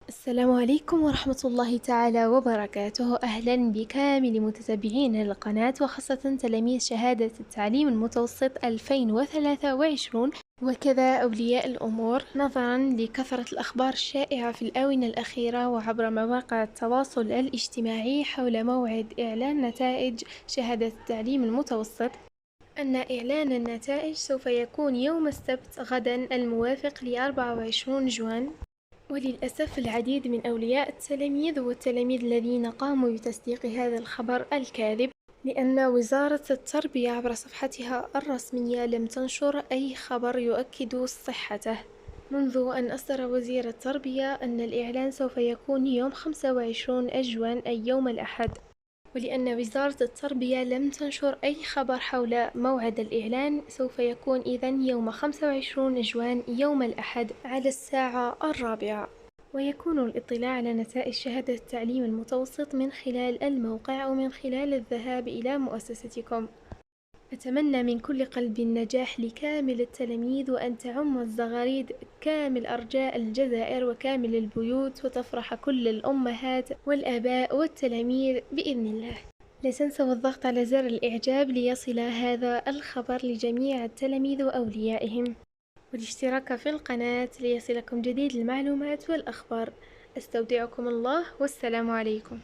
السلام عليكم ورحمة الله تعالى وبركاته. أهلا بكامل متابعين القناة وخاصة تلاميذ شهادة التعليم المتوسط 2023 وكذا أولياء الأمور. نظرا لكثرة الأخبار الشائعة في الآونة الأخيرة وعبر مواقع التواصل الاجتماعي حول موعد إعلان نتائج شهادة التعليم المتوسط، أن إعلان النتائج سوف يكون يوم السبت غدا الموافق ل 24 جوان. وللأسف العديد من أولياء التلاميذ والتلاميذ الذين قاموا بتصديق هذا الخبر الكاذب، لأن وزارة التربية عبر صفحتها الرسمية لم تنشر أي خبر يؤكد صحته، منذ أن أصدر وزير التربية أن الإعلان سوف يكون يوم 25 أجوان أي يوم الأحد. ولأن وزارة التربية لم تنشر أي خبر حول موعد الإعلان، سوف يكون إذن يوم 25 جوان يوم الأحد على الساعة 4، ويكون الاطلاع على نتائج شهادة التعليم المتوسط من خلال الموقع أو من خلال الذهاب إلى مؤسستكم. أتمنى من كل قلب النجاح لكامل التلاميذ، وأن تعم الزغاريد كامل أرجاء الجزائر وكامل البيوت، وتفرح كل الأمهات والآباء والتلاميذ بإذن الله. لا تنسوا الضغط على زر الإعجاب ليصل هذا الخبر لجميع التلاميذ وأوليائهم، والاشتراك في القناة ليصلكم جديد المعلومات والأخبار. أستودعكم الله والسلام عليكم.